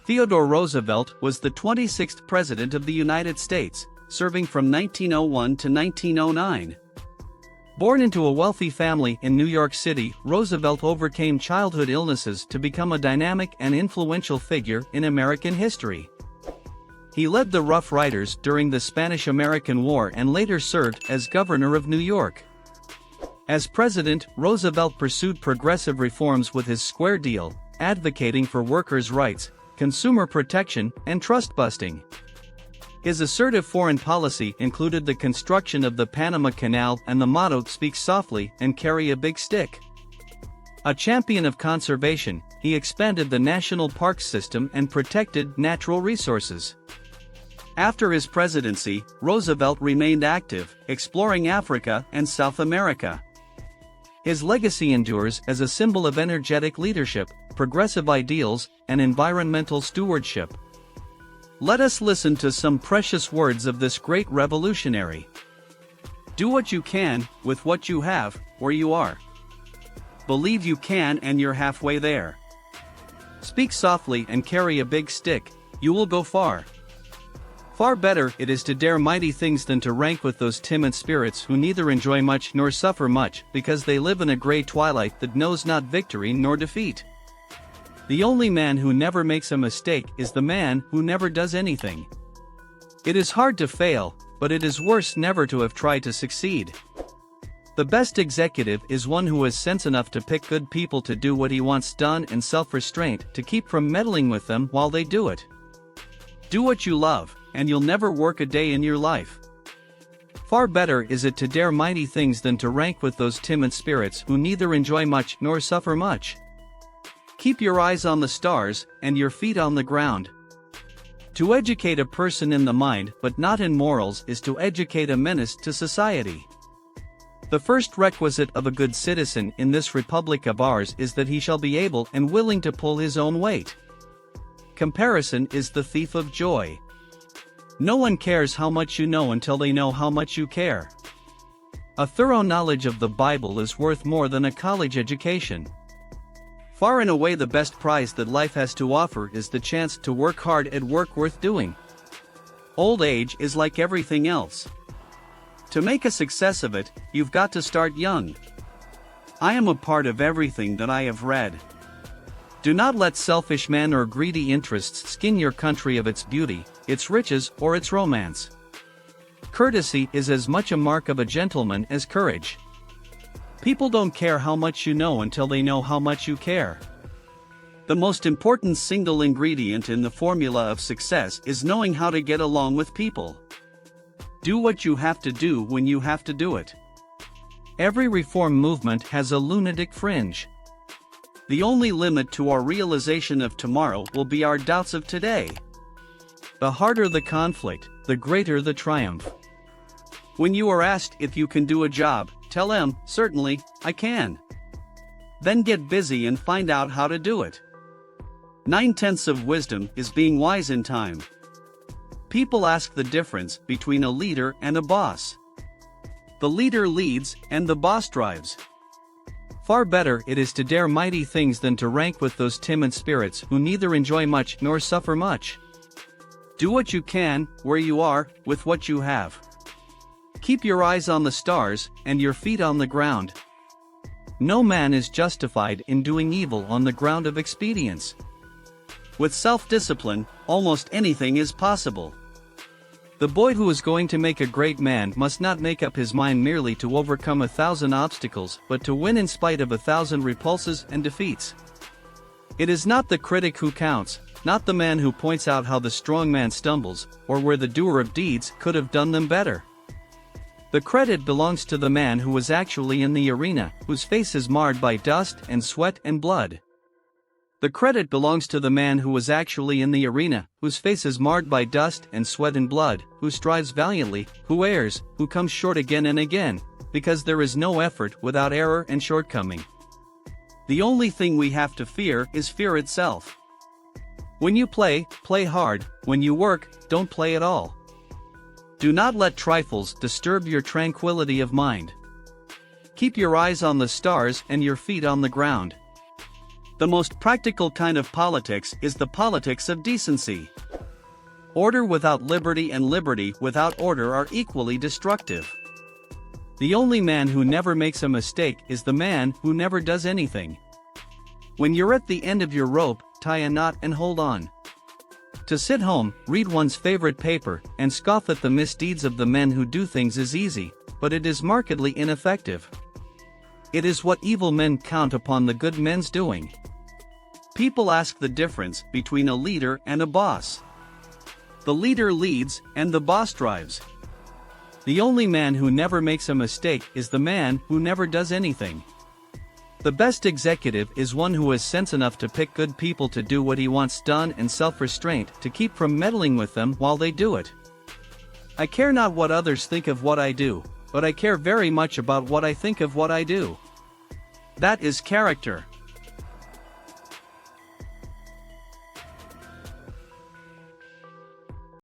Theodore Roosevelt was the 26th President of the United States, serving from 1901 to 1909. Born into a wealthy family in New York City, Roosevelt overcame childhood illnesses to become a dynamic and influential figure in American history. He led the Rough Riders during the Spanish-American War and later served as governor of New York. As president, Roosevelt pursued progressive reforms with his Square Deal, advocating for workers' rights, consumer protection, and trust-busting. His assertive foreign policy included the construction of the Panama Canal and the motto "Speak softly and carry a big stick." A champion of conservation, he expanded the national parks system and protected natural resources. After his presidency, Roosevelt remained active, exploring Africa and South America. His legacy endures as a symbol of energetic leadership, progressive ideals, and environmental stewardship. Let us listen to some precious words of this great revolutionary. Do what you can, with what you have, where you are. Believe you can and you're halfway there. Speak softly and carry a big stick, you will go far. Far better it is to dare mighty things than to rank with those timid spirits who neither enjoy much nor suffer much, because they live in a gray twilight that knows not victory nor defeat. The only man who never makes a mistake is the man who never does anything. It is hard to fail, but it is worse never to have tried to succeed. The best executive is one who has sense enough to pick good people to do what he wants done and self-restraint to keep from meddling with them while they do it. Do what you love, and you'll never work a day in your life. Far better is it to dare mighty things than to rank with those timid spirits who neither enjoy much nor suffer much. Keep your eyes on the stars, and your feet on the ground. To educate a person in the mind but not in morals is to educate a menace to society. The first requisite of a good citizen in this republic of ours is that he shall be able and willing to pull his own weight. Comparison is the thief of joy. No one cares how much you know until they know how much you care. A thorough knowledge of the Bible is worth more than a college education. Far and away the best prize that life has to offer is the chance to work hard at work worth doing. Old age is like everything else. To make a success of it, you've got to start young. I am a part of everything that I have read. Do not let selfish men or greedy interests skin your country of its beauty, its riches, or its romance. Courtesy is as much a mark of a gentleman as courage. People don't care how much you know until they know how much you care. The most important single ingredient in the formula of success is knowing how to get along with people. Do what you have to do when you have to do it. Every reform movement has a lunatic fringe. The only limit to our realization of tomorrow will be our doubts of today. The harder the conflict, the greater the triumph. When you are asked if you can do a job, tell them, "Certainly, I can." Then get busy and find out how to do it. 9/10 of wisdom is being wise in time. People ask the difference between a leader and a boss. The leader leads, and the boss drives. Far better it is to dare mighty things than to rank with those timid spirits who neither enjoy much nor suffer much. Do what you can, where you are, with what you have. Keep your eyes on the stars, and your feet on the ground. No man is justified in doing evil on the ground of expedience. With self-discipline, almost anything is possible. The boy who is going to make a great man must not make up his mind merely to overcome 1,000 obstacles, but to win in spite of 1,000 repulses and defeats. It is not the critic who counts, not the man who points out how the strong man stumbles, or where the doer of deeds could have done them better. The credit belongs to the man who was actually in the arena, whose face is marred by dust and sweat and blood. The credit belongs to the man who was actually in the arena, whose face is marred by dust and sweat and blood, who strives valiantly, who errs, who comes short again and again, because there is no effort without error and shortcoming. The only thing we have to fear is fear itself. When you play, play hard. When you work, don't play at all. Do not let trifles disturb your tranquility of mind. Keep your eyes on the stars and your feet on the ground. The most practical kind of politics is the politics of decency. Order without liberty and liberty without order are equally destructive. The only man who never makes a mistake is the man who never does anything. When you're at the end of your rope, tie a knot and hold on. To sit home, read one's favorite paper, and scoff at the misdeeds of the men who do things is easy, but it is markedly ineffective. It is what evil men count upon the good men's doing. People ask the difference between a leader and a boss. The leader leads, and the boss drives. The only man who never makes a mistake is the man who never does anything. The best executive is one who has sense enough to pick good people to do what he wants done and self-restraint to keep from meddling with them while they do it. I care not what others think of what I do, but I care very much about what I think of what I do. That is character.